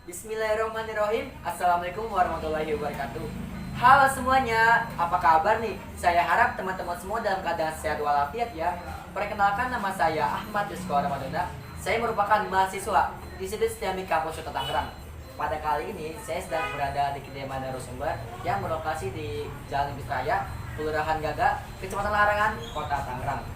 Bismillahirrahmanirrahim. Assalamualaikum warahmatullahi wabarakatuh. Halo semuanya, apa kabar nih? Saya harap teman-teman semua dalam keadaan sehat walafiat ya. Perkenalkan, nama saya Ahmad Yusko Ramadana. Saya merupakan mahasiswa di Institut Islami Kampus Kota Tangerang. Pada kali ini saya sedang berada di Kediaman Narasumber yang berlokasi di Jalan Ibis Raya, Kelurahan Gaga, Kecamatan Larangan, Kota Tangerang.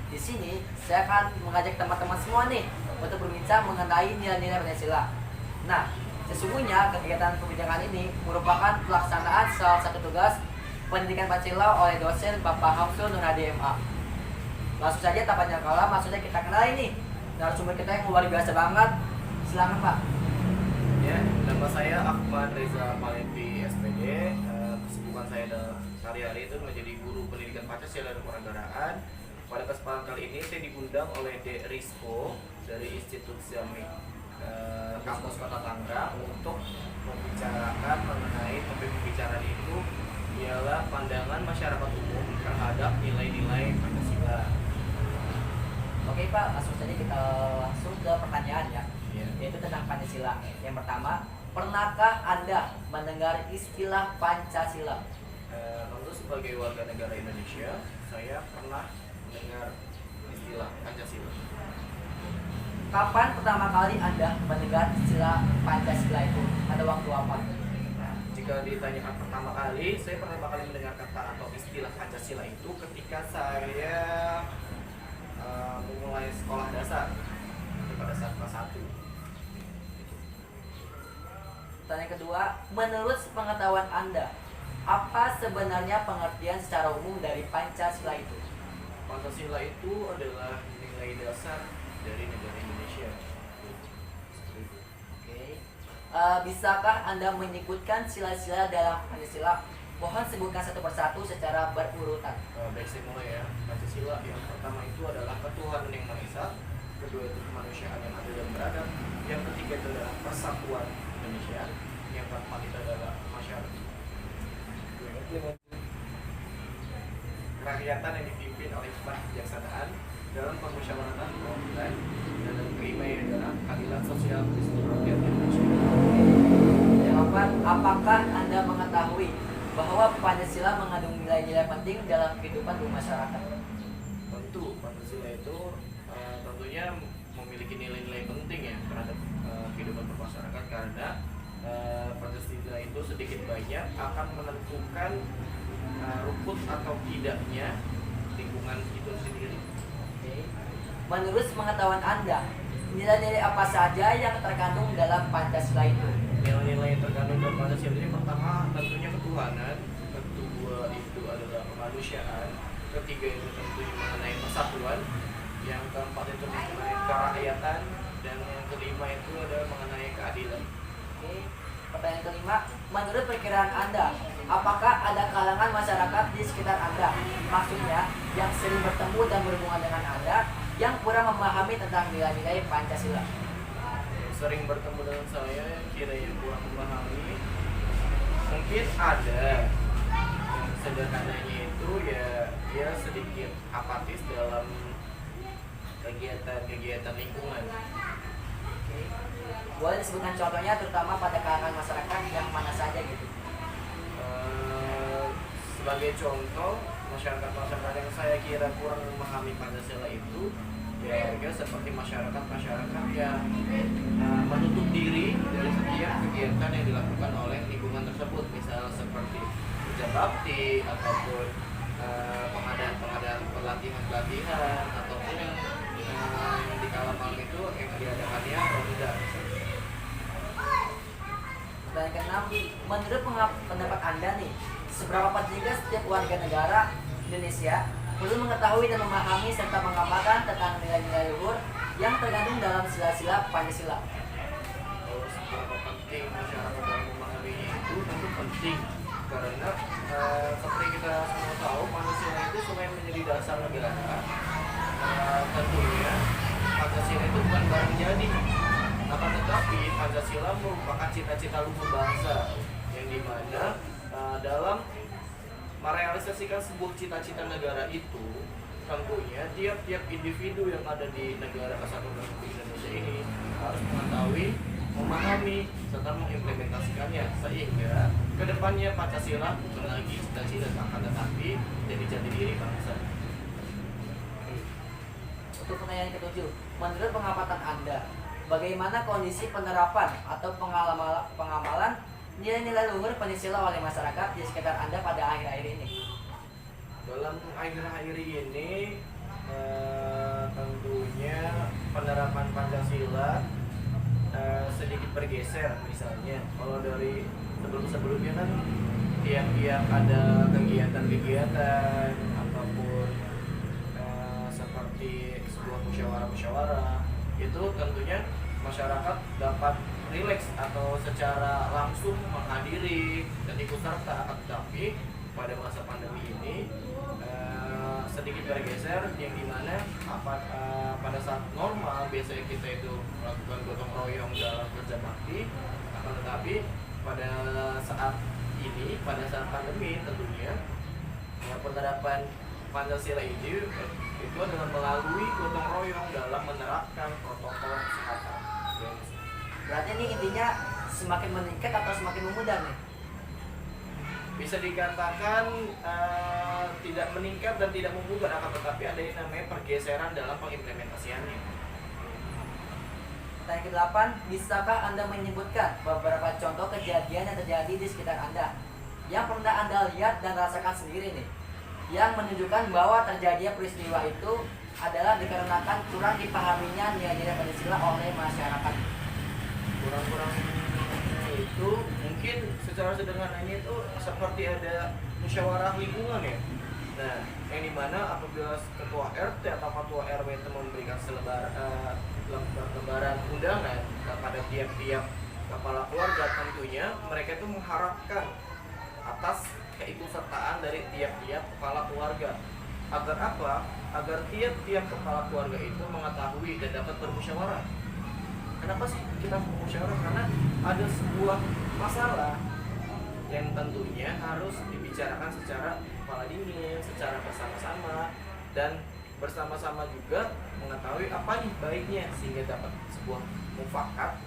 Di sini saya akan mengajak teman-teman semua nih untuk berbincang mengenai nilai-nilai Pancasila. Nah, sesungguhnya kegiatan pembicaraan ini merupakan pelaksanaan salah satu tugas pendidikan Pancasila oleh dosen Bapak Hamsul Nur Hadi MA. Langsung saja tanpa banyak kala, maksudnya kita kenal ini narasumber kita yang luar biasa banget. Silakan Pak. Ya, nama saya Ahmad Reza Palevi SPD. Kesibukan saya sehari-hari itu menjadi guru pendidikan Pancasila dan Kewarganegaraan. Pada kesempatan kali ini saya diundang oleh Dek Rizko dari Institut Islami Kampus Kota Tangerang untuk membicarakan mengenai topik pembicaraan itu ialah pandangan masyarakat umum terhadap nilai-nilai Pancasila. Oke Pak, langsung saja kita langsung ke pertanyaan ya, Ya. yaitu tentang Pancasila. Yang pertama, pernahkah Anda mendengar istilah Pancasila? Tentu sebagai warga negara Indonesia, saya pernah mendengar istilah Pancasila. Kapan pertama kali Anda mendengar istilah Pancasila itu? Pada waktu apa? Jika ditanyakan pertama kali, saya pertama kali mendengar kata atau istilah Pancasila itu ketika saya memulai sekolah dasar, itu pada saat kelas 1. Pertanyaan kedua, menurut pengetahuan Anda, apa sebenarnya pengertian secara umum dari Pancasila itu? Pancasila itu adalah nilai dasar dari negara Indonesia. Oke. Bisakah Anda menyebutkan sila-sila dalam Pancasila? Mohon sebutkan satu persatu secara berurutan. Baik, saya mulai ya. Pancasila yang pertama itu adalah ketuhanan yang Maha Esa, kedua itu kemanusiaan yang adil dan beradab, yang ketiga itu adalah persatuan Indonesia, yang keempat itu adalah masyarakat kerakyatan yang dipimpin oleh hikmah kebijaksanaan dalam permusyawaratan keadilan dan dalam keimaian dalam keadilan sosial di seluruh rakyat Indonesia. Jawaban, apakah Anda mengetahui bahwa Pancasila mengandung nilai-nilai penting dalam kehidupan bermasyarakat? Tentu Pancasila itu tentunya memiliki nilai-nilai penting ya terhadap kehidupan bermasyarakat, karena Pancasila itu sedikit banyak akan menentukan rumput atau tidaknya lingkungan itu sendiri. Oke. Menurut pengetahuan Anda, nilai-nilai apa saja yang terkandung dalam Pancasila itu? Nilai-nilai yang terkandung dalam Pancasila ini pertama tentunya ketuhanan, kedua itu adalah kemanusiaan, ketiga itu tentunya mengenai persatuan, yang keempat itu mengenai kerakyatan, dan yang kelima itu adalah mengenai keadilan. Oke. Pertanyaan kelima, menurut perkiraan Anda, apakah ada kalangan masyarakat di sekitar Anda, maksudnya yang sering bertemu dan berhubungan dengan Anda, yang kurang memahami tentang nilai-nilai Pancasila? Sering bertemu dengan saya yang kiranya kurang memahami, mungkin ada. Yang sederhananya itu ya dia sedikit apatis dalam kegiatan lingkungan. Oke. Boleh disebutkan contohnya, terutama pada kalangan masyarakat yang mana saja gitu? Sebagai contoh, masyarakat yang saya kira kurang memahami Pancasila itu ya seperti masyarakat yang menutup diri dari setiap kegiatan yang dilakukan oleh lingkungan tersebut, misal seperti kerja bakti ataupun pengadaan pelatihan ataupun yang di kala malam itu yang diadakannya ronda. Pertanyaan keenam, menurut pendapat Anda nih, seberapa pentingkah setiap warga negara Indonesia perlu mengetahui dan memahami serta mengamalkan tentang nilai-nilai luhur yang terkandung dalam sila-sila Pancasila? Kalau seberapa penting masyarakat dalam memahaminya itu tentu penting, karena seperti kita semua tahu Pancasila itu selain menjadi dasar negara, tentunya Pancasila itu bukan barang jadi, akan tetapi Pancasila merupakan cita-cita luhur bangsa yang dimana dalam merealisasikan sebuah cita-cita negara itu tentunya tiap-tiap individu yang ada di negara kesatuan Republik Indonesia ini harus mengetahui memahami serta mengimplementasikannya sehingga kedepannya Pancasila bukan lagi cita-cita akan tetapi jadi jati diri bangsa. Untuk pertanyaan ketujuh, menurut pengamatan Anda, bagaimana kondisi penerapan atau pengamalan nilai-nilai luhur Pancasila oleh masyarakat di sekitar Anda pada akhir-akhir ini? Dalam akhir-akhir ini tentunya penerapan Pancasila sedikit bergeser. Misalnya kalau dari sebelum-sebelumnya kan tiap-tiap ada kegiatan-kegiatan ataupun seperti sebuah musyawarah itu tentunya masyarakat dapat rileks atau secara langsung menghadiri dan ikut serta. Tetapi pada masa pandemi ini sedikit bergeser yang dimana pada saat normal biasanya kita itu melakukan gotong royong dalam kerja bakti, akan tetapi pada saat ini pada saat pandemi tentunya penerapan Pancasila itu adalah melalui gotong royong dalam menerapkan protokol kesehatan. Berarti ini intinya semakin meningkat atau semakin memudah nih? Bisa dikatakan tidak meningkat dan tidak memudar, akan tetapi ada yang namanya pergeseran dalam pengimplementasiannya. Pertanyaan ke-8, bisakah Anda menyebutkan beberapa contoh kejadian yang terjadi di sekitar Anda yang pernah Anda lihat dan rasakan sendiri nih, yang menunjukkan bahwa terjadinya peristiwa itu adalah dikarenakan kurang dipahaminya nilai-nilai Pancasila oleh masyarakat? Kurang-kurang itu mungkin secara sederhananya itu seperti ada musyawarah lingkungan ya. Nah, yang dimana apabila ketua RT atau ketua RW itu memberikan lembaran undangan kepada tiap-tiap kepala keluarga, tentunya mereka itu mengharapkan atas keikutsertaan dari tiap-tiap kepala keluarga. Agar apa? Agar tiap-tiap kepala keluarga itu mengetahui dan dapat bermusyawarah. Kenapa sih kita bermusyawarah? Karena ada sebuah masalah yang tentunya harus dibicarakan secara kepala dingin, secara bersama-sama, dan bersama-sama juga mengetahui apa nih baiknya sehingga dapat sebuah mufakat,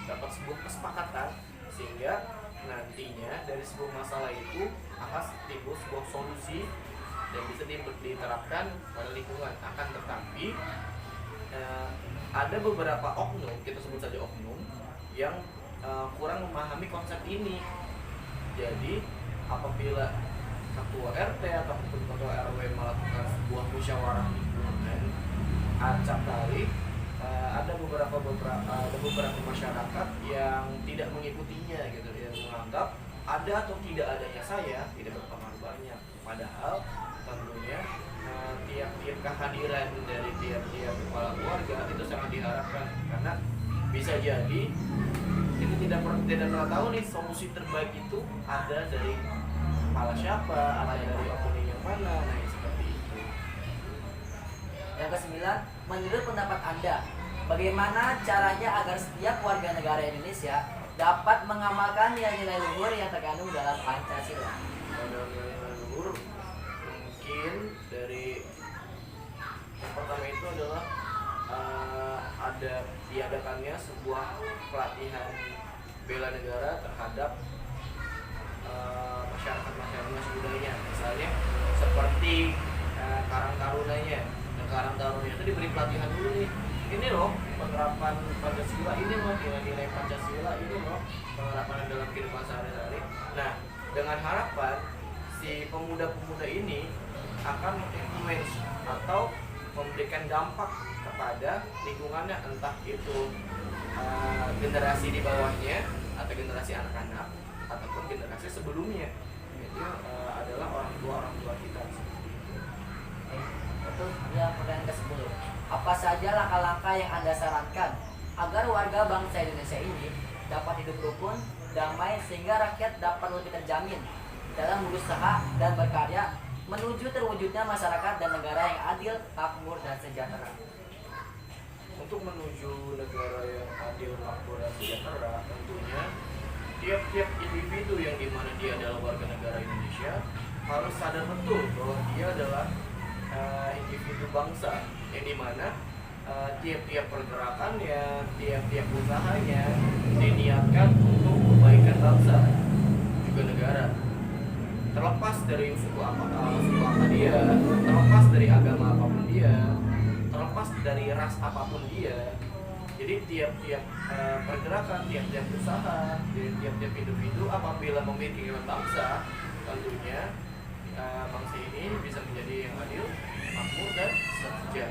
dapat sebuah kesepakatan sehingga nantinya dari sebuah masalah itu akan timbul sebuah solusi dan bisa diterapkan pada lingkungan. Akan tetapi ada beberapa oknum, kita sebut saja oknum, yang kurang memahami konsep ini. Jadi apabila ketua RT ataupun ketua RW melakukan sebuah musyawarah lingkungan, acap kali ada beberapa masyarakat yang tidak mengikutinya gitu, yang menganggap ada atau tidak adanya saya tidak berpengaruh banyak. Padahal tentunya tiap-tiap kehadiran dari tiap-tiap kepala keluarga itu sangat diharapkan, karena bisa jadi kita tidak pernah tahu nih solusi terbaik itu ada dari kepala siapa, ada dari opening yang mana, nah seperti itu. Yang ke-9, menurut pendapat Anda, bagaimana caranya agar setiap warga negara Indonesia dapat mengamalkan nilai-nilai luhur yang terkandung dalam Pancasila? Pada nilai luhur mungkin dari yang pertama itu adalah ada diadakannya sebuah pelatihan bela negara terhadap masyarakat budaya, misalnya seperti Karang Tarunanya. Nah, Karang Tarunanya itu diberi pelatihan dulu nih, ini loh penerapan Pancasila, ini loh nilai-nilai Pancasila, ini loh penerapan dalam kehidupan sehari-hari. Nah, dengan harapan si pemuda-pemuda ini akan menginfluence atau memberikan dampak kepada lingkungannya, entah itu generasi di bawahnya atau generasi anak-anak ataupun generasi sebelumnya, itu adalah orang tua kita. Itu yang pertanyaan ke-10. Apa saja langkah-langkah yang Anda sarankan agar warga bangsa Indonesia ini dapat hidup rukun, damai, sehingga rakyat dapat lebih terjamin dalam berusaha dan berkarya menuju terwujudnya masyarakat dan negara yang adil, makmur, dan sejahtera? Untuk menuju negara yang adil, makmur, dan sejahtera, tentunya tiap-tiap individu yang dimana dia adalah warga negara Indonesia harus sadar betul bahwa dia adalah individu bangsa, yang dimana tiap-tiap pergerakannya, tiap-tiap usahanya diniatkan untuk kebaikan bangsa juga negara. Terlepas dari suku apa dia, terlepas dari agama apapun dia, terlepas dari ras apapun dia. Jadi tiap-tiap pergerakan, tiap-tiap usaha, tiap-tiap individu apabila memikirkan bangsa, tentunya bangsa ini bisa menjadi yang adil, makmur dan sejahtera.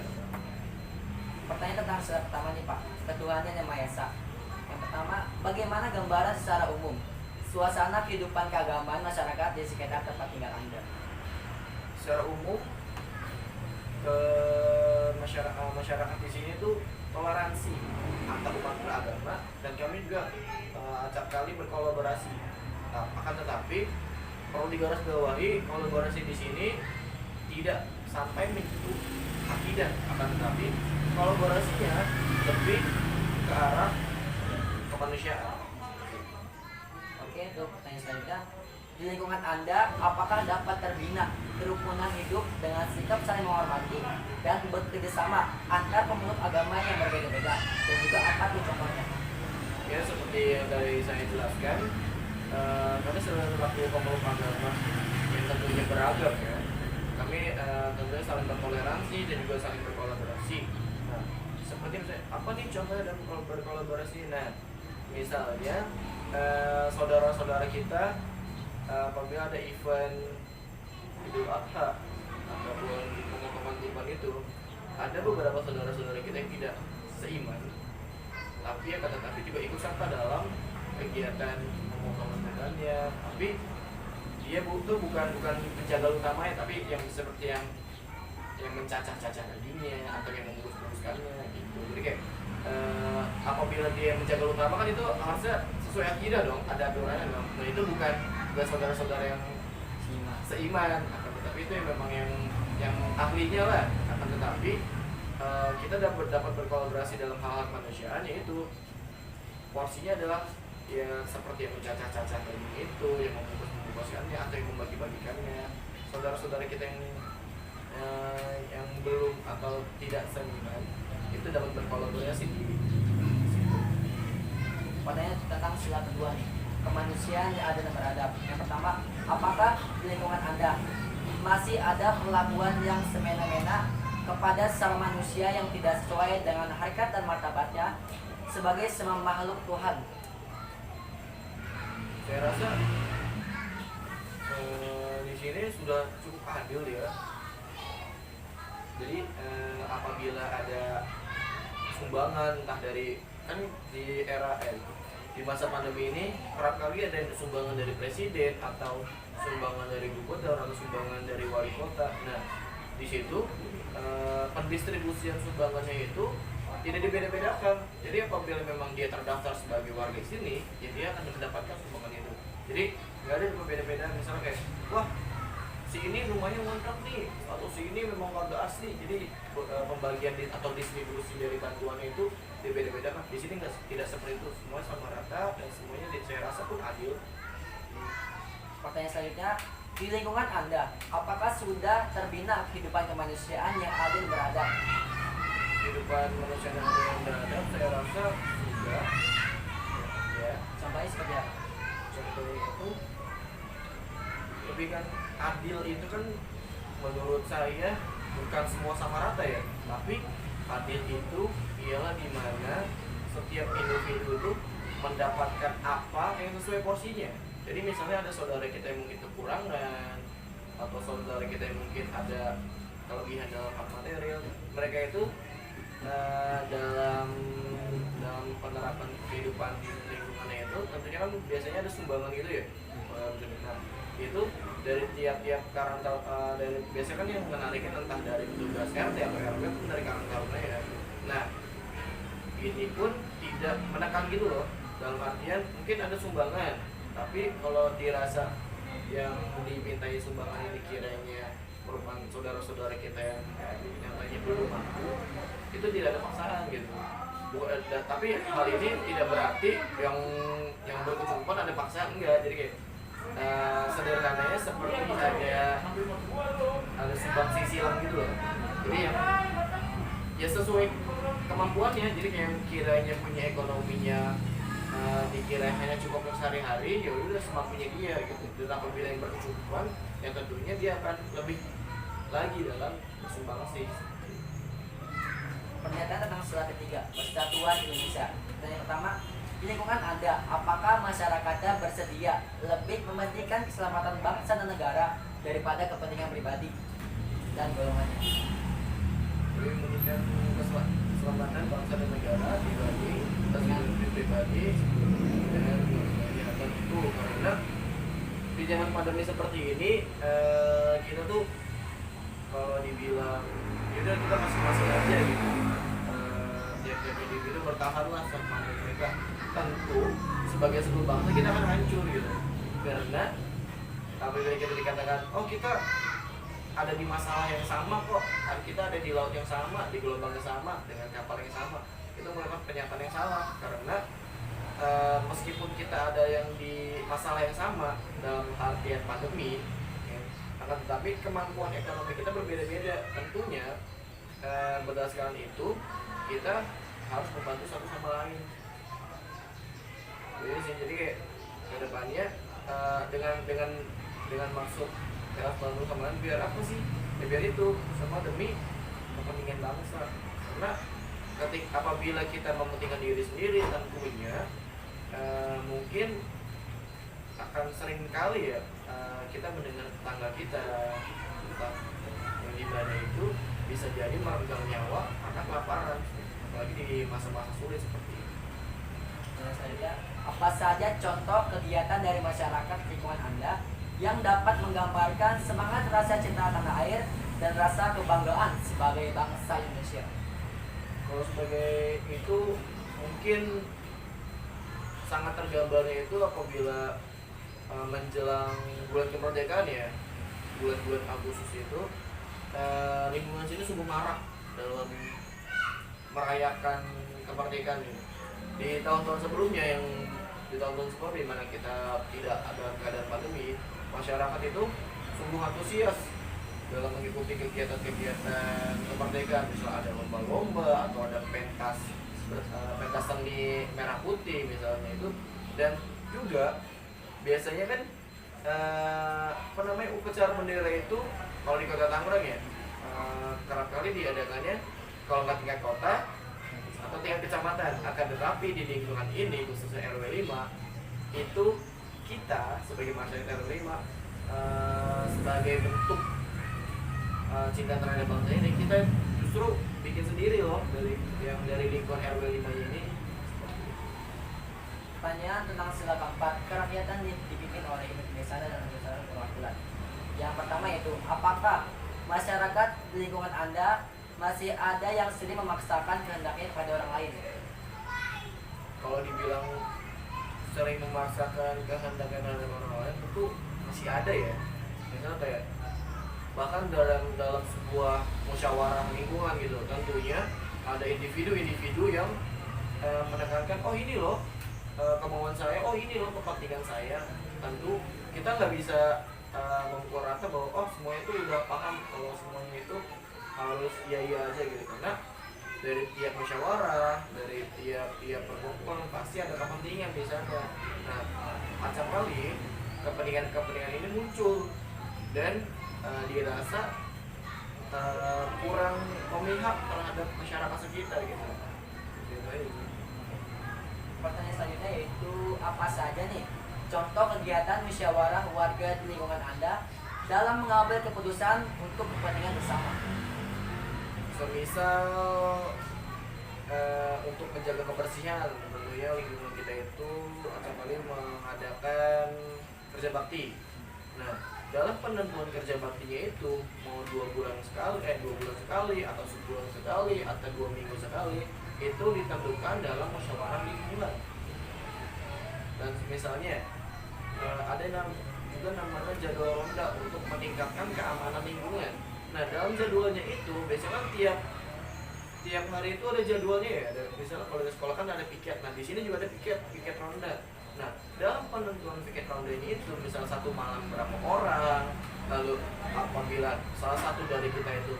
Pertanyaan tentang surat pertama nih Pak, ketuhanan yang Maha Esa. Yang pertama, bagaimana gambaran secara umum suasana kehidupan keagamaan masyarakat di sekitar tempat tinggal Anda? Secara umum masyarakat di sini tuh toleransi antar umat beragama, dan kami juga acap kali berkolaborasi. Nah, akan tetapi perlu digarisbawahi, kolaborasi di sini tidak sampai menyentuh akidah, akan tetapi kolaborasinya lebih ke arah kemanusiaan. Oke, untuk pertanyaan selanjutnya, di lingkungan Anda, apakah dapat terbina kerukunan hidup dengan sikap saling menghormati dan bekerja sama antar pemeluk agama yang berbeda-beda, dan juga apa tuh contohnya? Ya, seperti yang tadi saya jelaskan, kami selaku pemeluk agama yang tentunya beragam ya, kami tentunya saling bertoleransi dan juga saling berkolaborasi. Nah, seperti misalnya, apa nih contohnya dalam berkolaborasi? Nah, misalnya saudara-saudara kita apabila ada event Idul Adha ataupun pemotongan kurban itu, ada beberapa saudara-saudara kita yang tidak seiman, tapi akan tetapi juga ikut serta dalam kegiatan pemotongan kurbannya. Tapi dia butuh bukan penjaga utamanya, tapi yang seperti yang mencacah-cacah dagingnya atau yang mengurus-uruskannya gitu. Jadi kayak apabila dia menjaga utama kan itu harusnya sesuai akidah dong, ada aturannya dong. Nah, itu bukan saudara-saudara yang seiman, akan tetapi itu yang memang yang ahlinya lah. Akan tetapi kita dapat berkolaborasi dalam hal-hal kemanusiaan, yaitu porsinya adalah ya seperti yang mencacah-cacah daging itu, yang membungkuskannya atau yang membagi-bagikannya. Saudara-saudara kita yang belum atau tidak seiman itu dapat berkolaborasi di situ. Pertanyaan tentang sila kedua nih, kemanusiaan yang adil dan beradab. Yang pertama, apakah di lingkungan Anda masih ada perlakuan yang semena-mena kepada sesama manusia yang tidak sesuai dengan harkat dan martabatnya sebagai semua makhluk Tuhan? Saya rasa di sini sudah cukup adil ya. Jadi apabila ada sumbangan entah dari, kan di era di masa pandemi ini kerap kali ada sumbangan dari presiden atau sumbangan dari gubernur atau sumbangan dari wali kota. Nah, di situ pendistribusian sumbangannya itu tidak dibeda-bedakan. Jadi apabila memang dia terdaftar sebagai warga sini, ya dia akan mendapatkan sumbangan itu. Jadi nggak ada berbeda-beda. Misalnya kayak, wah si ini rumahnya ngontrak nih, atau si ini memang warga asli. Jadi pembagian atau distribusi dari bantuannya itu dibeda-bedakan. Di sini tidak seperti itu, semua sama rata dan semuanya saya rasa pun adil. Pertanyaan selanjutnya, di lingkungan Anda, apakah sudah terbina kehidupan kemanusiaan yang adil beradab? Kehidupan manusia yang adil dan beradab saya rasa sudah. Ya, Contohnya seperti apa? contohnya itu lebih kan adil itu kan menurut saya bukan semua sama rata ya, tapi adil itu ialah di mana setiap individu itu mendapatkan apa yang sesuai porsinya. Jadi misalnya ada saudara kita yang mungkin kekurangan atau saudara kita yang mungkin ada kelebihan dalam hak material, mereka itu dalam penerapan kehidupan di lingkungannya itu tentunya kan biasanya ada sumbangan gitu ya. Nah, itu dari tiap-tiap karang dari biasanya kan yang menariknya entah dari petugas RT atau RW pun dari karang taruna ya. Nah, ini pun tidak menekan gitu loh, dalam artian mungkin ada sumbangan, tapi kalau dirasa yang dimintai sumbangan ini kiranya merupakan saudara-saudara kita yang nyatanya belum mampu, itu tidak ada paksaan gitu. Tapi hal ini tidak berarti yang berkecukupan ada paksaan, enggak. Jadi kayak sederhananya seperti ada sumbangsi silang gitu loh. Jadi ya sesuai kemampuannya. Jadi kayak kiranya punya ekonominya dikira hanya cukup untuk sehari-hari, ya udah semampunya dia gitu. Dan apabila yang berkecukupan, ya tentunya dia akan lebih lagi dalam bersumbangsi. Pernyataan tentang sila ketiga, Persatuan Indonesia. Dan yang pertama, di lingkungan Anda, apakah masyarakatnya bersedia lebih mementingkan keselamatan bangsa dan negara daripada kepentingan pribadi dan golongannya? Lebih mementingkan keselamatan bangsa dan negara dibanding kepentingan pribadi dan golongannya. Tentu karena di zaman pandemi seperti ini kita tuh kalau dibilang yaudah kita masing-masing aja gitu, tiap-tiap individu bertahanlah sama mereka. Tentu sebagai sebuah bangsa kita akan hancur gitu, karena apabila kita dikatakan oh kita ada di masalah yang sama kok, kita ada di laut yang sama, di gelombang yang sama, dengan kapal yang sama, itu merupakan pernyataan yang salah. Karena meskipun kita ada yang di masalah yang sama dalam artian pandemi ya, akan tetapi kemampuan ekonomi kita berbeda-beda. Tentunya berdasarkan itu kita harus membantu satu sama lain. Jadi kayak kedepannya dengan maksud kita harus bantu sama lain biar apa sih? Ya biar itu semua demi kepentingan bangsa. Karena apabila kita mementingkan diri sendiri, tentunya mungkin akan sering kali ya kita mendengar tetangga kita yang di mana itu bisa jadi merenggang nyawa karena kelaparan, apalagi di masa-masa sulit seperti ini. Apa saja contoh kegiatan dari masyarakat lingkungan Anda yang dapat menggambarkan semangat rasa cinta tanah air dan rasa kebanggaan sebagai bangsa Indonesia? Kalau sebagai itu mungkin sangat tergambarnya itu apabila menjelang bulan kemerdekaan ya, bulan-bulan Agustus itu lingkungan sini sungguh marak dalam merayakan kemerdekaan ini. Di tahun-tahun sebelumnya di tahun-tahun sebelumnya di mana kita tidak ada keadaan pandemi, masyarakat itu sungguh antusias dalam mengikuti kegiatan-kegiatan kemerdekaan. Misalnya ada lomba-lomba atau ada pentas seni merah putih misalnya itu. Dan juga biasanya kan upacara bendera itu kalau di kota Tangerang ya kerap kali diadakannya kalau nggak tingkat kota atau tingkat kecamatan. Akan tetapi di lingkungan ini khususnya RW 5 itu kita sebagai masyarakat RW 5 sebagai bentuk cinta terhadap bangsa ini, kita justru bikin sendiri loh dari lingkungan RW 5 ini. Pertanyaan tentang sila keempat, kerakyatan dipimpin oleh induk desa dan berdasarkan perwakilan. Yang pertama itu, apakah masyarakat di lingkungan Anda masih ada yang sering memaksakan kehendaknya pada orang lain? Kalau dibilang sering memaksakan kehendaknya pada orang lain, tentu masih ada ya. Misalnya kayak bahkan dalam sebuah musyawarah lingkungan gitu, tentunya ada individu-individu yang menekankan oh ini loh kemauan saya, oh ini loh kepentingan saya. Tentu kita nggak bisa mengukur rata bahwa oh semuanya itu udah paham kalau semuanya itu harus iya aja gitu, karena dari tiap musyawarah, dari tiap perkumpulan pasti ada kepentingan di sana. Nah, macam kali kepentingan ini muncul dan dirasa kurang memihak terhadap masyarakat sekitar gitu. Pertanyaan selanjutnya yaitu, apa saja nih contoh kegiatan musyawarah warga di lingkungan Anda dalam mengambil keputusan untuk kepentingan bersama? Semisal untuk menjaga kebersihan, tentunya lingkungan kita itu akan kali mengadakan kerja bakti. Nah, dalam penentuan kerja baktinya itu mau 2 bulan sekali atau sebulan sekali atau 2 minggu sekali, itu ditentukan dalam musyawarah lingkungan. Dan misalnya ada juga namanya jadwal ronda untuk meningkatkan keamanan lingkungan. Nah, dalam jadwalnya itu biasanya kan tiap hari itu ada jadwalnya ya. Misalnya kalau di sekolah kan ada piket. Nah, di sini juga ada piket ronda. Nah, dalam penentuan piket ronda ini itu misal satu malam berapa orang, lalu apabila salah satu dari kita itu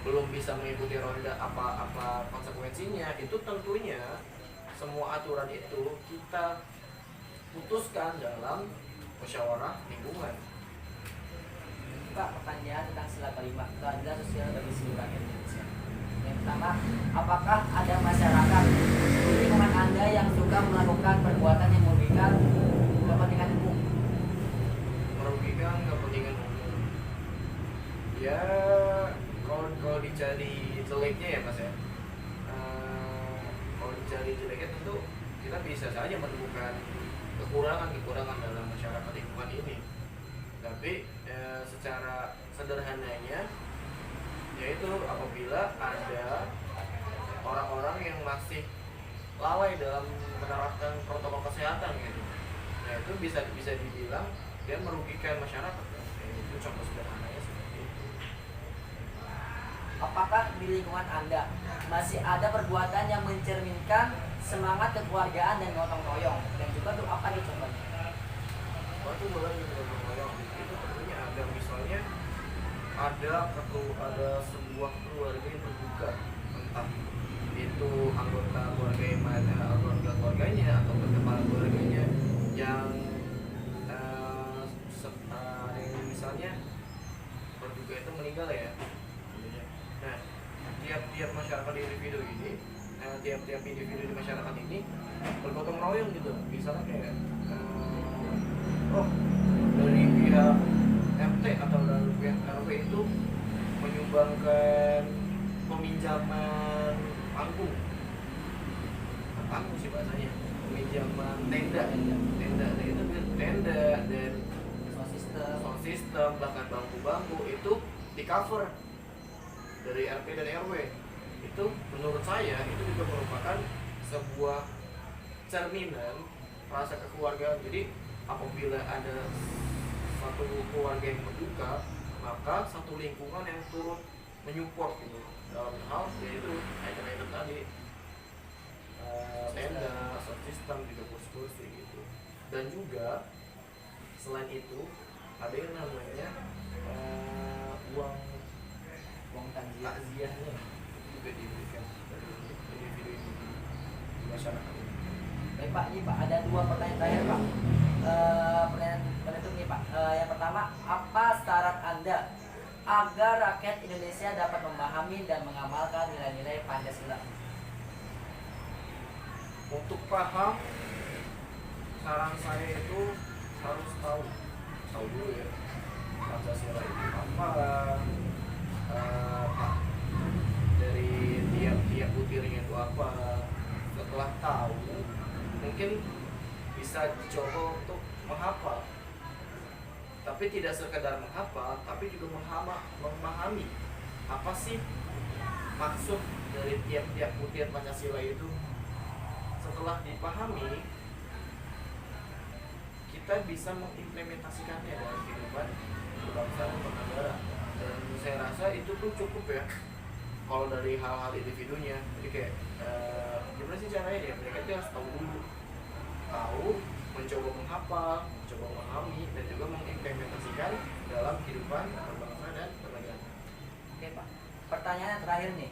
belum bisa mengikuti ronda, apa konsekuensinya, itu tentunya semua aturan itu kita putuskan dalam musyawarah lingkungan. Pak, pertanyaan tentang sila kelima, keadilan sosial bagi seluruh rakyat Indonesia. Yang pertama, apakah ada masyarakat di lingkungan Anda yang suka melakukan perbuatan yang merugikan kepentingan umum? Merugikan kepentingan umum, ya kalau dicari jeleknya ya mas ya, kalau dicari jeleknya tentu kita bisa saja menemukan kekurangan dalam masyarakat lingkungan ini, tapi secara sederhananya yaitu apabila ada orang-orang yang masih lalai dalam menerapkan protokol kesehatan gitu, nah itu bisa dibilang dia merugikan masyarakat. Itu contoh sederhananya seperti itu. Apakah di lingkungan Anda masih ada perbuatan yang mencerminkan semangat kekeluargaan dan gotong royong? Dan juga tuh apa nih contohnya? Waktu mulai gotong royong itu tentunya ada, misalnya ada sebuah keluarga yang berduka, entah itu anggota keluarga yang mana, keluarganya atau kepala keluarganya yang misalnya berduka itu meninggal ya. Nah, tiap masyarakat individu ini, tiap individu di masyarakat ini bergotong royong gitu. Misalnya kayak dari pihak RT atau dari pihak RW itu menyumbangkan peminjaman panggung sih bahasanya, peminjaman tenda dan sound system, bahkan bangku-bangku itu di cover dari RT dan RW. Itu menurut saya itu juga merupakan sebuah cerminan rasa kekeluargaan. Jadi apabila ada satu keluarga yang berduka, maka satu lingkungan yang turut menyupport gitu dalam hal yaitu item-item tadi, tenda, sound system, juga kursi gitu. Dan juga selain itu ada yang namanya uang takziahnya juga diberikan dari individu di masyarakat. Baik Pak, ini Pak ada dua pertanyaan terakhir Pak. Pertanyaan penutup nih Pak. Yang pertama, apa syarat Anda agar rakyat Indonesia dapat memahami dan mengamalkan nilai-nilai Pancasila? Untuk paham, saran saya itu harus tahu dulu ya Pancasila itu apa, dari tiap butirnya itu apa. Setelah tahu, mungkin bisa dicoba untuk menghafal, tapi tidak sekedar menghafal, tapi juga memahami apa sih maksud dari tiap butir Pancasila itu. Setelah dipahami, kita bisa mengimplementasikannya dalam kehidupan berbangsa dan bernegara. Dan saya rasa itu tuh cukup ya kalau dari hal-hal individunya. Jadi kayak gimana sih caranya ya, mereka itu harus tahu, mencoba menghafal, mencoba memahami, dan juga mengimplementasikan dalam kehidupan berbangsa dan bernegara. Oke Pak, pertanyaan yang terakhir nih,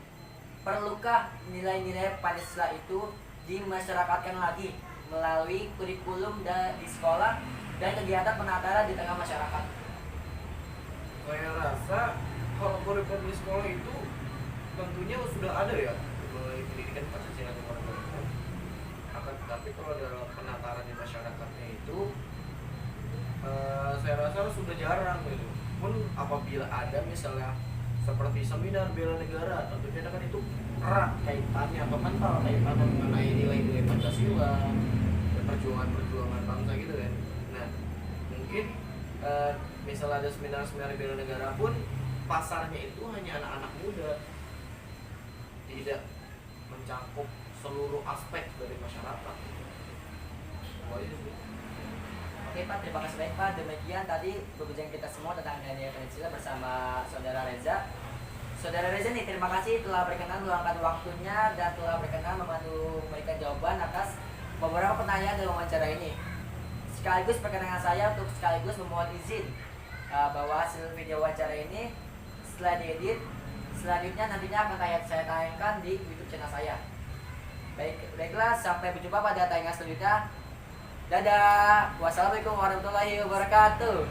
perlukah nilai-nilai Pancasila itu dimasyarakatkan lagi melalui kurikulum di sekolah dan kegiatan penataran di tengah masyarakat? Saya rasa kalau kurikulum di sekolah itu tentunya sudah ada ya mulai pendidikan Pancasila dan kewarganegaraan. Akan tetapi kalau dalam penataran di masyarakatnya itu saya rasa sudah jarang gitu. Pun apabila ada misalnya seperti seminar bela negara, tentunya kan itu erat kaitannya atau kental kaitannya mengenai nilai-nilai Pancasila dan perjuangan bangsa gitu kan. Nah mungkin misalnya ada seminar bela negara pun pasarnya itu hanya anak-anak muda, tidak mencakup seluruh aspek dari masyarakat. Oke Pak, terima kasih banyak Pak. Demikian tadi perbincangan kita semua tentang nilai Pancasila bersama Saudara Reza. Saudara Reza nih, terima kasih telah berkenan meluangkan waktunya dan telah berkenan membantu memberikan jawaban atas beberapa pertanyaan dalam wawancara ini. Sekaligus perkenalan saya untuk sekaligus memohon izin bahwa hasil video wawancara ini setelah diedit selanjutnya nantinya akan saya tayangkan di YouTube channel saya. Baiklah, sampai berjumpa pada tayangan selanjutnya. Dadah. Wassalamualaikum warahmatullahi wabarakatuh.